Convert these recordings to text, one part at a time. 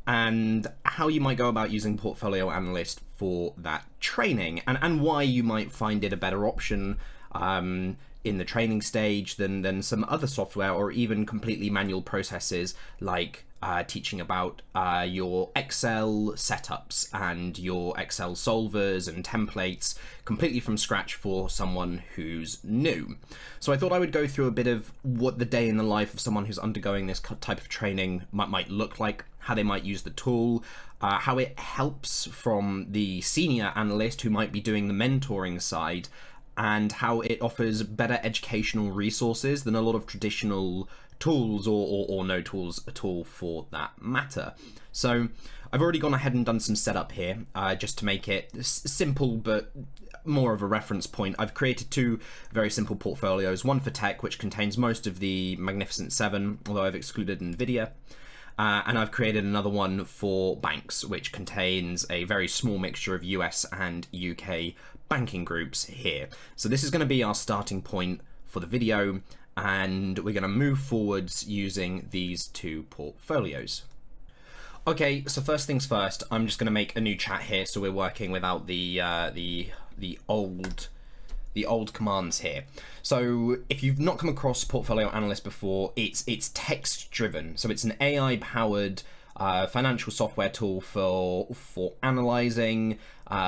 and how you might go about using Portfolio Analyst for that training, and why you might find it a better option in the training stage than some other software, or even completely manual processes like teaching about your Excel setups and your Excel solvers and templates completely from scratch for someone who's new. So I thought I would go through a bit of what the day in the life of someone who's undergoing this type of training might look like, how they might use the tool, how it helps from the senior analyst who might be doing the mentoring side, and how it offers better educational resources than a lot of traditional tools, or no tools at all for that matter. So I've already gone ahead and done some setup here just to make it simple but more of a reference point. I've created two very simple portfolios, one for tech, which contains most of the Magnificent Seven, although I've excluded NVIDIA. And I've created another one for banks, which contains a very small mixture of US and UK banking groups here. So this is going to be our starting point for the video, and we're going to move forwards using these two portfolios. Okay, so first things first, I'm just going to make a new chat here, so we're working without the old commands here. So if you've not come across Portfolio Analyst before, it's text driven. So it's an AI powered financial software tool for analyzing,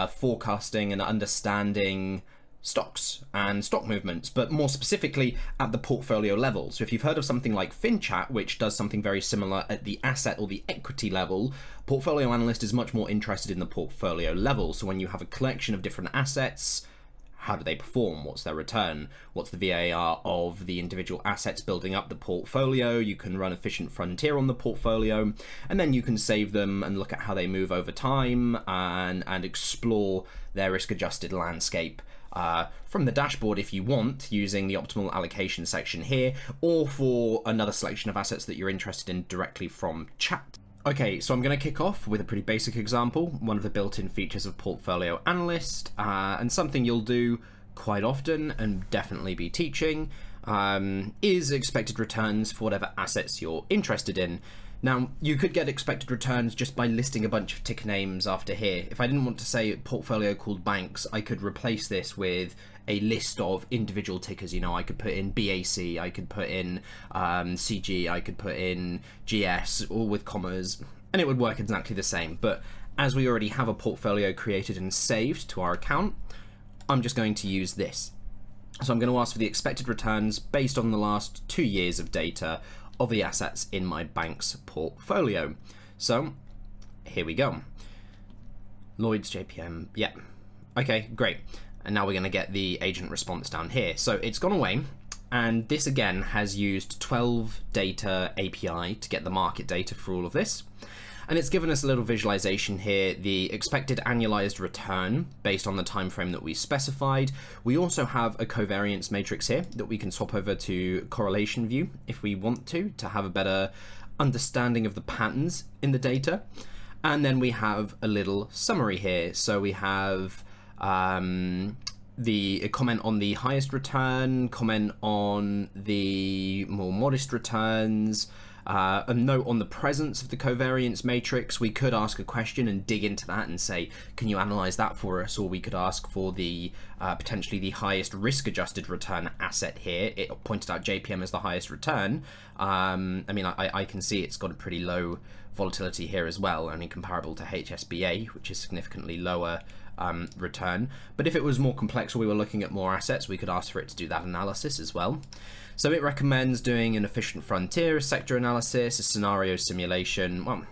forecasting and understanding stocks and stock movements, but more specifically at the portfolio level. So if you've heard of something like FinChat, which does something very similar at the asset or the equity level, Portfolio Analyst is much more interested in the portfolio level. So when you have a collection of different assets, how do they perform? What's their return? What's the VAR of the individual assets building up the portfolio? You can run efficient frontier on the portfolio, and then you can save them and look at how they move over time and explore their risk-adjusted landscape from the dashboard if you want, using the optimal allocation section here, or for another selection of assets that you're interested in directly from chat. Okay, so I'm going to kick off with a pretty basic example, one of the built-in features of Portfolio Analyst, and something you'll do quite often and definitely be teaching, is expected returns for whatever assets you're interested in. Now, you could get expected returns just by listing a bunch of ticker names after here. If I didn't want to say portfolio called banks, I could replace this with a list of individual tickers. You know, I could put in BAC, I could put in CG, I could put in GS, all with commas, and it would work exactly the same. But as we already have a portfolio created and saved to our account, I'm just going to use this. So I'm going to ask for the expected returns based on the last 2 years of data of the assets in my bank's portfolio. So here we go. Lloyd's, JPM, yeah. Okay, great. And now we're going to get the agent response down here. So it's gone away, and this again has used 12 data API to get the market data for all of this. And it's given us a little visualization here, the expected annualized return based on the time frame that we specified. We also have a covariance matrix here that we can swap over to correlation view if we want to have a better understanding of the patterns in the data. And then we have a little summary here. So we have the comment on the highest return, comment on the more modest returns, a note on the presence of the covariance matrix. We could ask a question and dig into that and say, can you analyze that for us? Or we could ask for the potentially the highest risk-adjusted return asset here. It pointed out JPM as the highest return. I mean, I can see it's got a pretty low volatility here as well, only comparable to HSBA, which is significantly lower return. But if it was more complex or we were looking at more assets, we could ask for it to do that analysis as well. So it recommends doing an efficient frontier, a sector analysis, a scenario simulation. Well,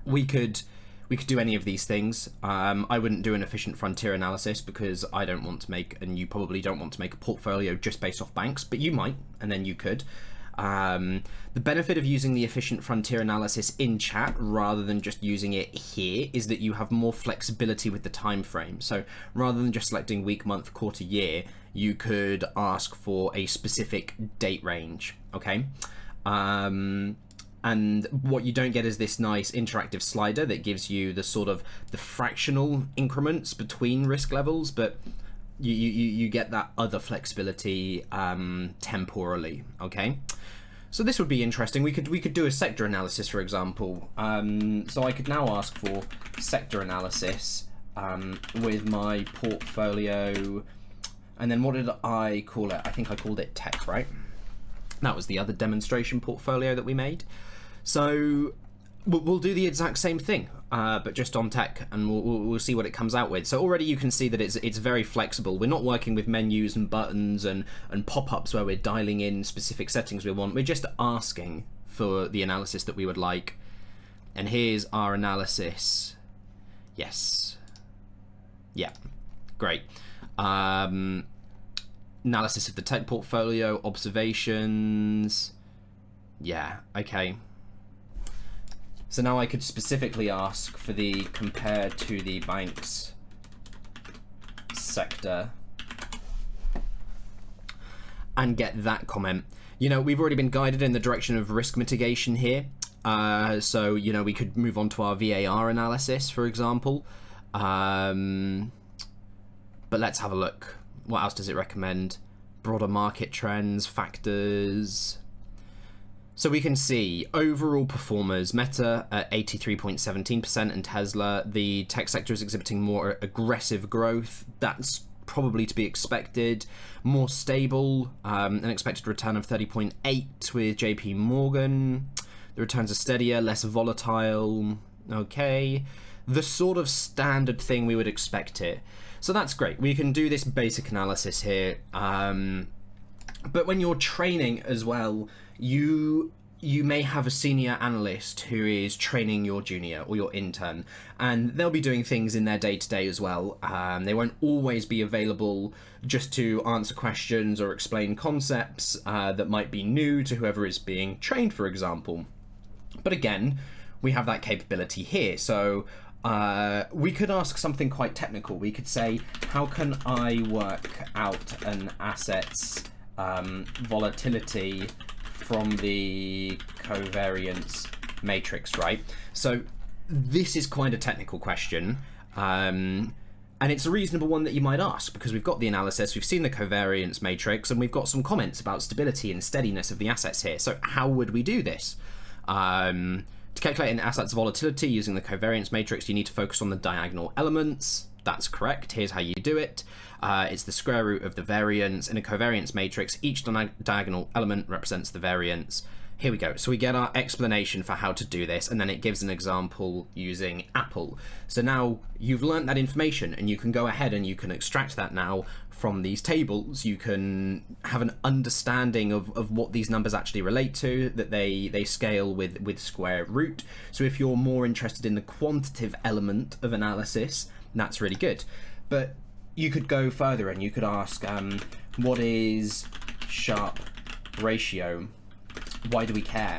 we could do any of these things. I wouldn't do an efficient frontier analysis because I don't want to make, and you probably don't want to make, a portfolio just based off banks, but you might, and then you could. The benefit of using the efficient frontier analysis in chat rather than just using it here is that you have more flexibility with the time frame. So rather than just selecting week, month, quarter, year, you could ask for a specific date range, okay? And what you don't get is this nice interactive slider that gives you the sort of the fractional increments between risk levels, but you get that other flexibility temporally, okay? So this would be interesting. We could do a sector analysis, for example. So I could now ask for sector analysis with my portfolio, and then what did I call it? I think I called it tech, right? That was the other demonstration portfolio that we made. So we'll do the exact same thing, but just on tech, and we'll see what it comes out with. So already you can see that it's very flexible. We're not working with menus and buttons and pop-ups where we're dialing in specific settings we want. We're just asking for the analysis that we would like. And here's our analysis. Yes. Yeah. Great. Analysis of the tech portfolio, observations. Yeah, okay. So now I could specifically ask for the compared to the banks sector and get that comment. You know, we've already been guided in the direction of risk mitigation here. So, you know, we could move on to our VAR analysis, for example. But let's have a look. What else does it recommend? Broader market trends, factors. So we can see overall performers, Meta at 83.17% and Tesla. The tech sector is exhibiting more aggressive growth. That's probably to be expected. More stable, an expected return of 30.8 with JP Morgan. The returns are steadier, less volatile. Okay. The sort of standard thing we would expect here. So that's great. We can do this basic analysis here. But when you're training as well, you may have a senior analyst who is training your junior or your intern, and they'll be doing things in their day-to-day as well. They won't always be available just to answer questions or explain concepts that might be new to whoever is being trained, for example. But again, we have that capability here. So we could ask something quite technical. We could say, how can I work out an asset's volatility from the covariance matrix, right? So this is quite a technical question, and it's a reasonable one that you might ask because we've got the analysis, we've seen the covariance matrix, and we've got some comments about stability and steadiness of the assets here. So how would we do this? To calculate an asset's volatility using the covariance matrix, you need to focus on the diagonal elements. That's correct. Here's how you do it. It's the square root of the variance. In a covariance matrix, each diagonal element represents the variance. Here we go. So we get our explanation for how to do this, and then it gives an example using Apple. So now you've learned that information, and you can go ahead and you can extract that now from these tables. You can have an understanding of what these numbers actually relate to, that they scale with square root. So if you're more interested in the quantitative element of analysis, that's really good. But you could go further and you could ask, what is Sharpe ratio? Why do we care?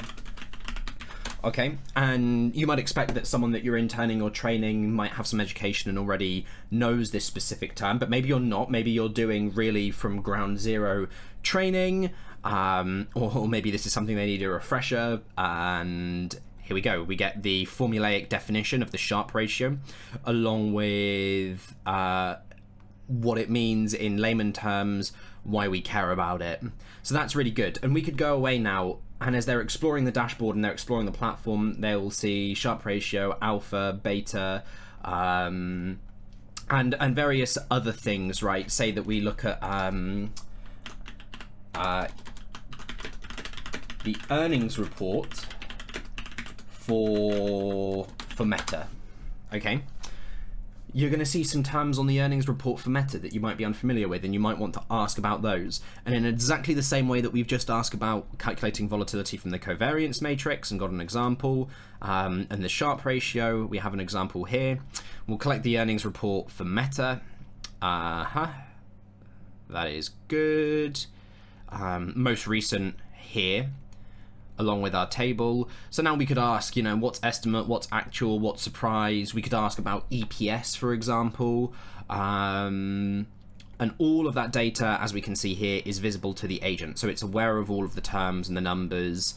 Okay, and you might expect that someone that you're interning or training might have some education and already knows this specific term, but maybe you're not. Maybe you're doing really from ground zero training, or maybe this is something they need a refresher, and here we go. We get the formulaic definition of the Sharpe ratio, along with what it means in layman terms, why we care about it. So that's really good. And we could go away now, and as they're exploring the dashboard and they're exploring the platform, they will see Sharpe ratio, alpha, beta, and various other things, right? Say that we look at the earnings report for Meta, okay? You're going to see some terms on the earnings report for Meta that you might be unfamiliar with, and you might want to ask about those. And in exactly the same way that we've just asked about calculating volatility from the covariance matrix and got an example, and the Sharpe ratio, we have an example here. We'll collect the earnings report for Meta. That is good. Most recent here, along with our table. So now we could ask, you know, what's estimate, what's actual, what's surprise. We could ask about EPS, for example. And all of that data, as we can see here, is visible to the agent. So it's aware of all of the terms and the numbers.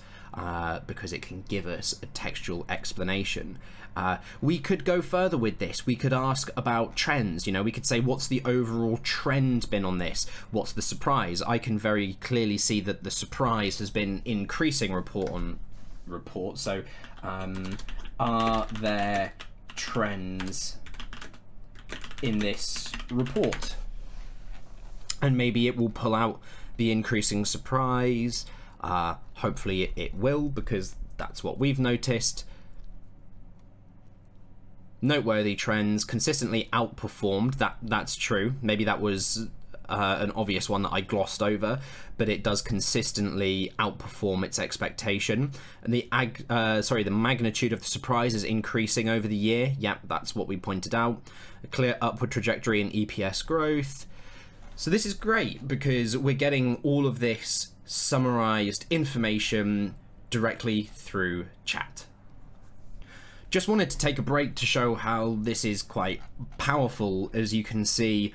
because it can give us a textual explanation. We could go further with this. We could ask about trends. We could say, what's the overall trend been on this? What's the surprise? I can very clearly see that the surprise has been increasing report on report. So are there trends in this report? And maybe it will pull out the increasing surprise. Hopefully it will, because that's what we've noticed. Noteworthy trends, consistently outperformed. That's true. Maybe that was an obvious one that I glossed over, but it does consistently outperform its expectation. And the magnitude of the surprise is increasing over the year. Yep, that's what we pointed out. A clear upward trajectory in EPS growth. So this is great because we're getting all of this summarized information directly through chat. Just wanted to take a break to show how this is quite powerful. As you can see,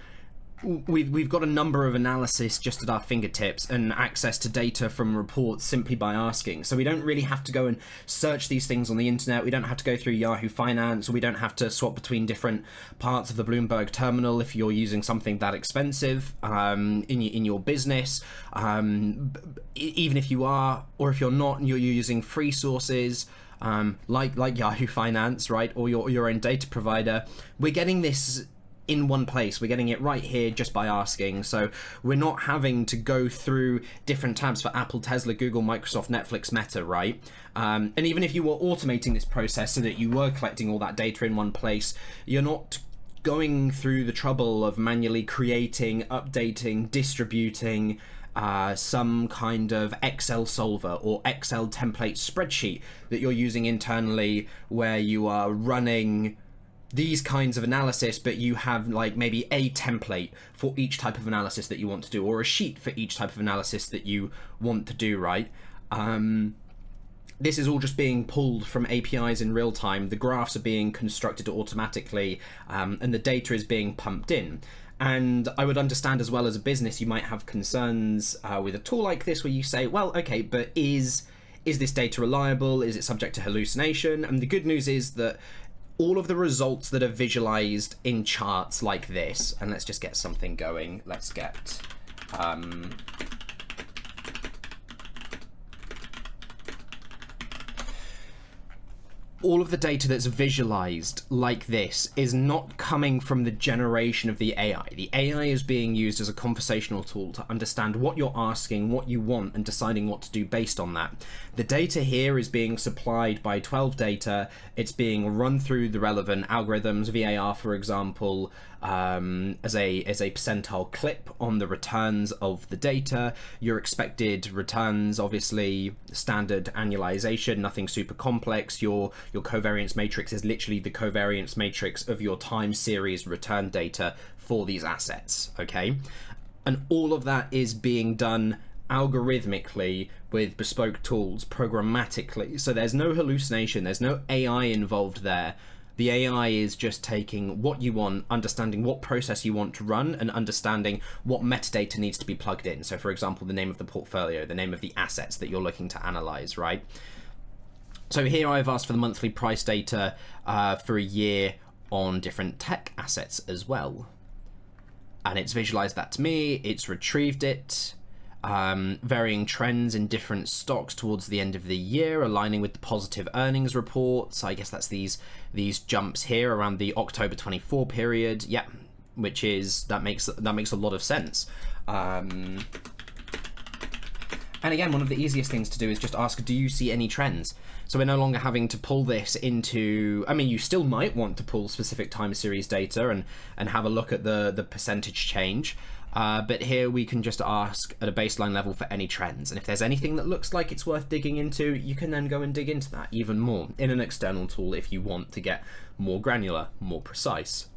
we've got a number of analysis just at our fingertips and access to data from reports simply by asking. So we don't really have to go and search these things on the internet. We don't have to go through Yahoo Finance, or we don't have to swap between different parts of the Bloomberg terminal if you're using something that expensive in your business. Even if you are, or if you're not, and you're using free sources, like Yahoo Finance, right, or your own data provider, we're getting this in one place. We're getting it right here just by asking. So we're not having to go through different tabs for Apple, Tesla, Google, Microsoft, Netflix, Meta, right? And even if you were automating this process so that you were collecting all that data in one place, you're not going through the trouble of manually creating, updating, distributing some kind of Excel solver or Excel template spreadsheet that you're using internally, where you are running these kinds of analysis, but you have like maybe a template for each type of analysis that you want to do, or a sheet for each type of analysis that you want to do, right? This is all just being pulled from APIs in real time. The graphs are being constructed automatically, and the data is being pumped in. And I would understand as well, as a business, you might have concerns with a tool like this, where you say, well, okay, but is this data reliable? Is it subject to hallucination? And the good news is that all of the results that are visualized in charts like this, and let's just get something going. Let's get all of the data that's visualized like this is not coming from the generation of the AI. The AI is being used as a conversational tool to understand what you're asking, what you want, and deciding what to do based on that. The data here is being supplied by 12 data. It's being run through the relevant algorithms, VAR, for example, as a percentile clip on the returns of the data. Your expected returns, obviously standard annualization, nothing super complex. Your covariance matrix is literally the covariance matrix of your time series return data for these assets, okay? And all of that is being done algorithmically with bespoke tools, programmatically. So there's no hallucination, there's no AI involved there. The AI is just taking what you want, understanding what process you want to run, and understanding what metadata needs to be plugged in. So for example, the name of the portfolio, the name of the assets that you're looking to analyze, right? So here I've asked for the monthly price data for a year on different tech assets as well. And it's visualized that to me, it's retrieved it. Varying trends in different stocks towards the end of the year, aligning with the positive earnings reports. I guess that's these jumps here around the October 24 period. Yeah, which is that makes a lot of sense. And again, one of the easiest things to do is just ask, do you see any trends? So we're no longer having to pull this into, I mean, you still might want to pull specific time series data and have a look at the percentage change. But here we can just ask at a baseline level for any trends. And if there's anything that looks like it's worth digging into, you can then go and dig into that even more in an external tool if you want to get more granular, more precise.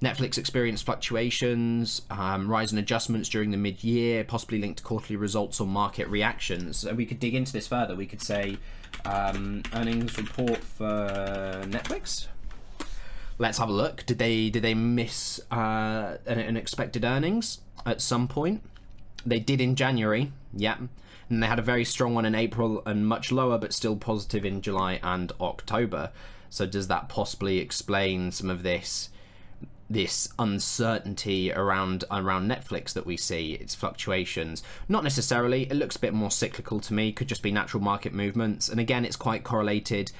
Netflix experienced fluctuations, rise and adjustments during the mid-year, possibly linked to quarterly results or market reactions. So we could dig into this further. We could say earnings report for Netflix. Let's have a look. Did they miss an expected earnings at some point? They did in January. Yeah. And they had a very strong one in April and much lower, but still positive in July and October. So does that possibly explain some of this uncertainty around Netflix that we see, its fluctuations? Not necessarily. It looks a bit more cyclical to me. Could just be natural market movements. And again, it's quite correlated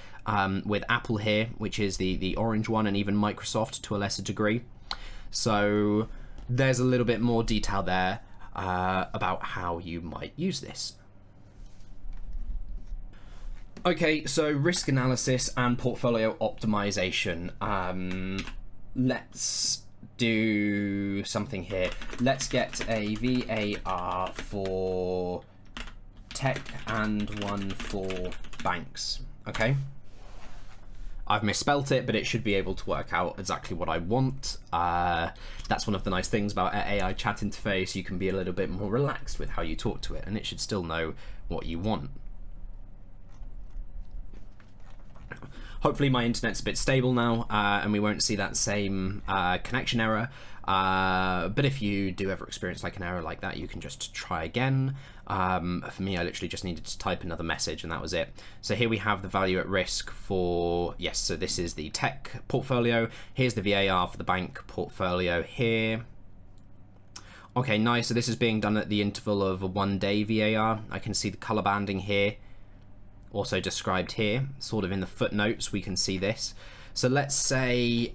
with Apple here, which is the orange one, and even Microsoft to a lesser degree. So there's a little bit more detail there about how you might use this. Okay, so risk analysis and portfolio optimization. Let's do something here. Let's get a VAR for tech and one for banks. Okay. I've misspelt it, but it should be able to work out exactly what I want. That's one of the nice things about an AI chat interface. You can be a little bit more relaxed with how you talk to it, and it should still know what you want. Hopefully my internet's a bit stable now, and we won't see that same connection error. But if you do ever experience like an error like that, you can just try again. For me, I literally just needed to type another message and that was it. So here we have the value at risk for, yes, so this is the tech portfolio. Here's the VAR for the bank portfolio here. Okay, nice. So this is being done at the interval of a 1 day VAR. I can see the color banding here. Also described here, sort of in the footnotes, we can see this. So let's say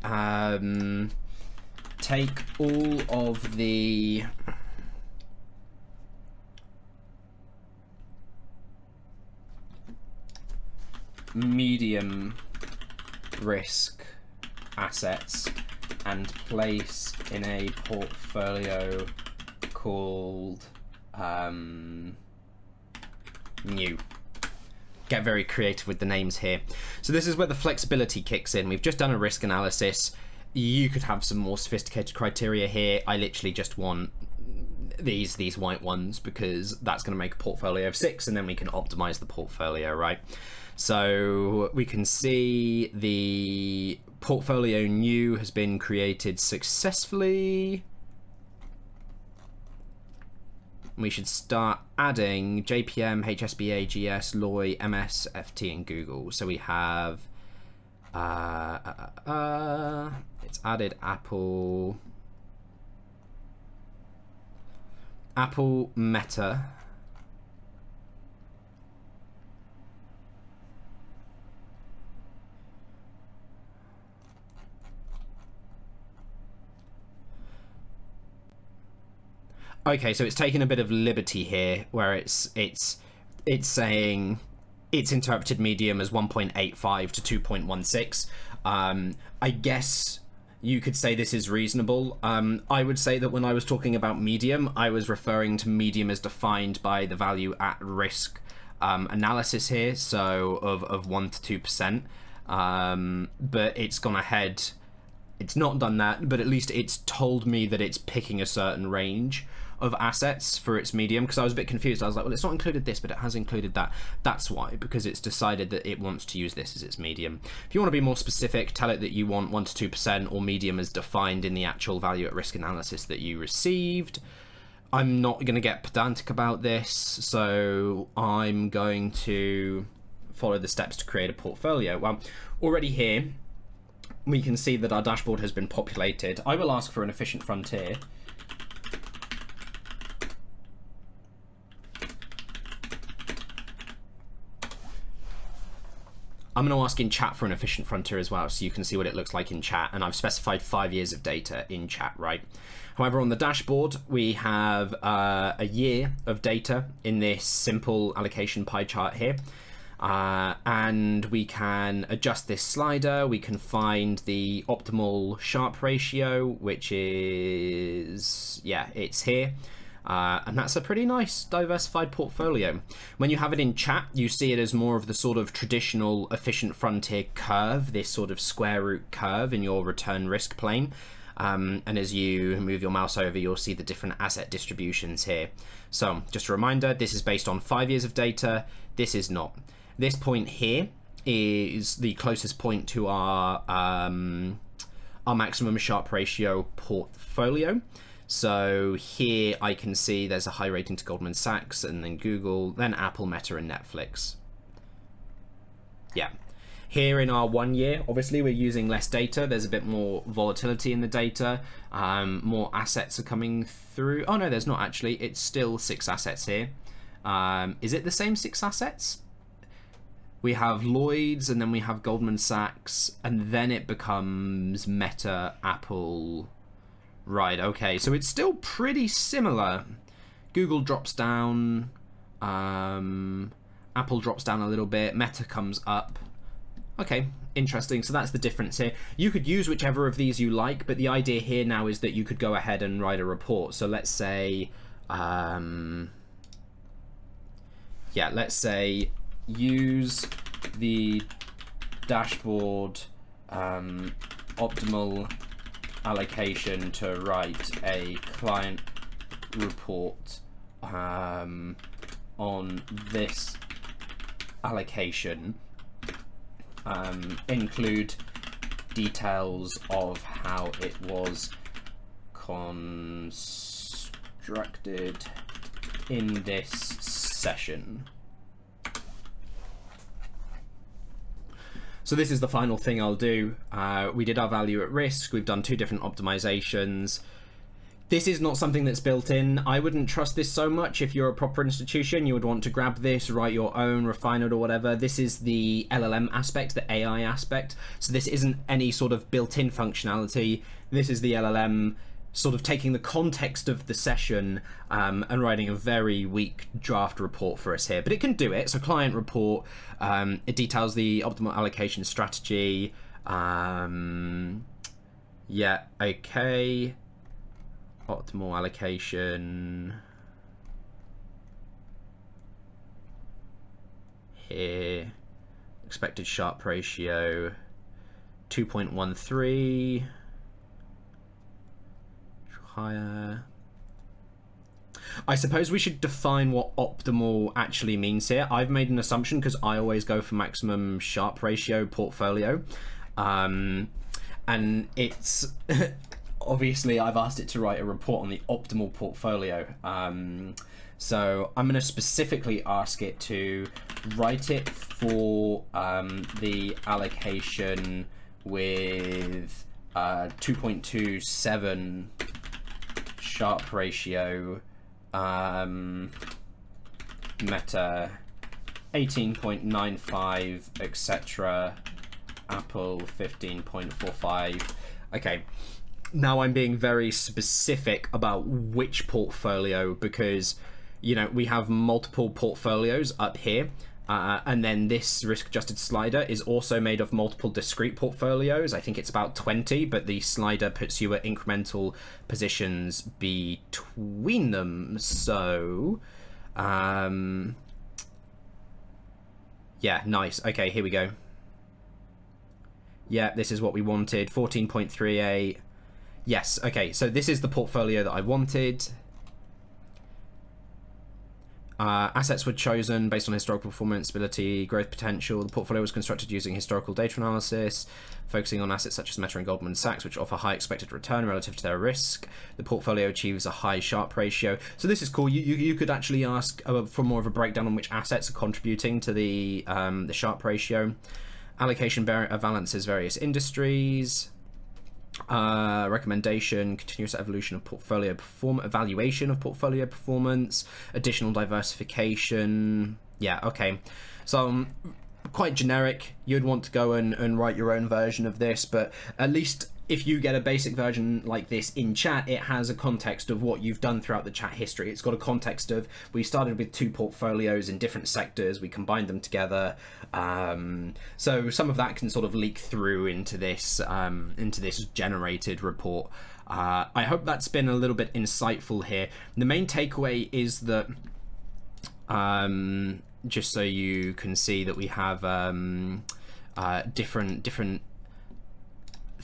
take all of the medium risk assets and place in a portfolio called new. Get very creative with the names here. So this is where the flexibility kicks in. We've just done a risk analysis. You could have some more sophisticated criteria here. I literally just want these white ones because that's going to make a portfolio of 6 and then we can optimize the portfolio, right? So we can see the portfolio new has been created successfully. We should start adding JPM, HSBA, GS, LOI, MS, FT, and Google. So we have, it's added Apple, Meta, okay, so it's taken a bit of liberty here, where it's saying it's interpreted medium as 1.85 to 2.16. I guess you could say this is reasonable. I would say that when I was talking about medium, I was referring to medium as defined by the value at risk analysis here, so of 1 to 2%. But it's gone ahead. It's not done that, but at least it's told me that it's picking a certain range of assets for its medium, because I was a bit confused. I was like, well, it's not included this, but it has included that. That's why, because it's decided that it wants to use this as its medium. If you want to be more specific, tell it that you want 1 to 2% or medium as defined in the actual value at risk analysis that you received. I'm not going to get pedantic about this, so I'm going to follow the steps to create a portfolio. Well, already here, we can see that our dashboard has been populated. I will ask for an efficient frontier. I'm going to ask in chat for an efficient frontier as well, so you can see what it looks like in chat. And I've specified 5 years of data in chat, right? However, on the dashboard, we have a year of data in this simple allocation pie chart here. And we can adjust this slider. We can find the optimal Sharpe ratio, which is, yeah, it's here. And that's a pretty nice diversified portfolio. When you have it in chat, you see it as more of the sort of traditional efficient frontier curve, this sort of square root curve in your return risk plane. And as you move your mouse over, you'll see the different asset distributions here. So just a reminder, this is based on 5 years of data. This is not. This point here is the closest point to our maximum Sharpe ratio portfolio. So here I can see there's a high rating to Goldman Sachs, and then Google, then Apple, Meta, and Netflix. Yeah. Here in our 1 year, obviously we're using less data. There's a bit more volatility in the data. More assets are coming through. Oh no, there's not actually. It's still 6 assets here. Is it the same 6 assets? We have Lloyd's, and then we have Goldman Sachs, and then it becomes Meta, Apple. Right, okay, so it's still pretty similar. Google drops down. Apple drops down a little bit. Meta comes up. Okay, interesting. So that's the difference here. You could use whichever of these you like, but the idea here now is that you could go ahead and write a report. So let's say, yeah, let's say use the dashboard optimal allocation to write a client report on this allocation. Include details of how it was constructed in this session. So this is the final thing I'll do. We did our value at risk. We've done 2 different optimizations. This is not something that's built in. I wouldn't trust this so much. If you're a proper institution, you would want to grab this, write your own, refine it or whatever. This is the LLM aspect, the AI aspect. So this isn't any sort of built-in functionality. This is the LLM sort of taking the context of the session and writing a very weak draft report for us here. But it can do it. So client report, it details the optimal allocation strategy. Yeah, okay. Optimal allocation here, expected Sharpe ratio 2.13, higher. I suppose we should define what optimal actually means here. I've made an assumption because I always go for maximum Sharpe ratio portfolio, and it's obviously I've asked it to write a report on the optimal portfolio. So I'm going to specifically ask it to write it for the allocation with 2.27 Sharpe ratio, Meta 18.95, etc. Apple 15.45. Okay. Now I'm being very specific about which portfolio, because, you know, we have multiple portfolios up here, and then this risk-adjusted slider is also made of multiple discrete portfolios. I think it's about 20, but the slider puts you at incremental positions between them. So, yeah, nice. Okay, here we go. Yeah, this is what we wanted, 14.38. Yes, okay, so this is the portfolio that I wanted. Assets were chosen based on historical performance, stability, growth potential. The portfolio was constructed using historical data analysis, focusing on assets such as Meta and Goldman Sachs, which offer high expected return relative to their risk. The portfolio achieves a high Sharpe ratio. So this is cool. You could actually ask for more of a breakdown on which assets are contributing to the Sharpe ratio. Allocation balances various industries. Recommendation, continuous evolution of portfolio evaluation of portfolio performance, additional diversification. Yeah, okay. So quite generic. You'd want to go and write your own version of this, but at least if you get a basic version like this in chat, it has a context of what you've done throughout the chat history. It's got a context of, we started with 2 portfolios in different sectors, we combined them together. So some of that can sort of leak through into this generated report. I hope that's been a little bit insightful here. The main takeaway is that, just so you can see that we have different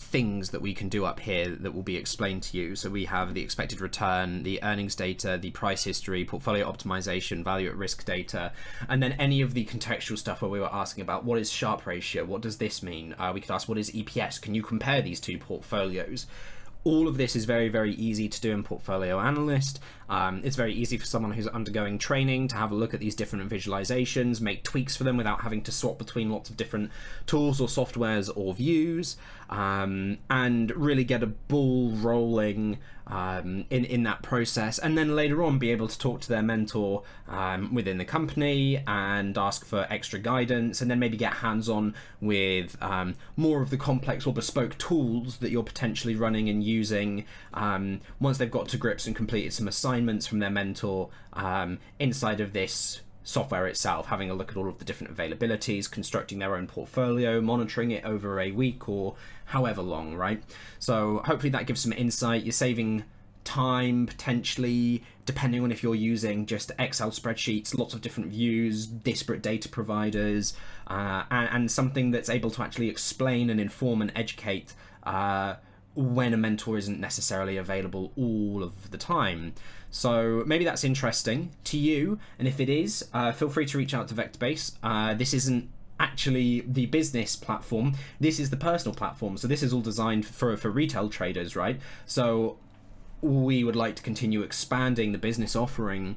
things that we can do up here that will be explained to you. So we have the expected return, the earnings data, the price history, portfolio optimization, value at risk data, and then any of the contextual stuff where we were asking about what is Sharpe ratio, what does this mean? We could ask what is EPS, can you compare these 2 portfolios? All of this is very, very easy to do in Portfolio Analyst. It's very easy for someone who's undergoing training to have a look at these different visualizations, make tweaks for them without having to swap between lots of different tools or softwares or views, and really get a ball rolling in that process, and then later on be able to talk to their mentor within the company and ask for extra guidance, and then maybe get hands-on with more of the complex or bespoke tools that you're potentially running and using once they've got to grips and completed some assignments from their mentor inside of this software itself, having a look at all of the different availabilities, constructing their own portfolio, monitoring it over a week or however long, right? So hopefully that gives some insight. You're saving time potentially, depending on if you're using just Excel spreadsheets, lots of different views, disparate data providers, and something that's able to actually explain and inform and educate when a mentor isn't necessarily available all of the time. So maybe that's interesting to you, and if it is, feel free to reach out to VectaBass. This isn't actually the business platform, this is the personal platform, so this is all designed for retail traders, right? So we would like to continue expanding the business offering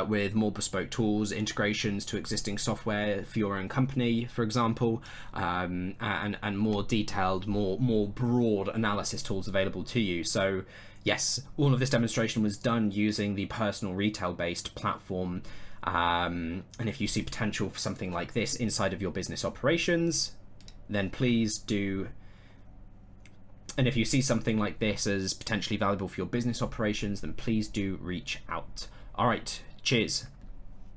with more bespoke tools, integrations to existing software for your own company, for example, and more detailed, more broad analysis tools available to you. So yes, all of this demonstration was done using the personal retail-based platform. And if you see potential for something like this inside of your business operations, then please do. And if you see something like this as potentially valuable for your business operations, then please do reach out. All right, cheers.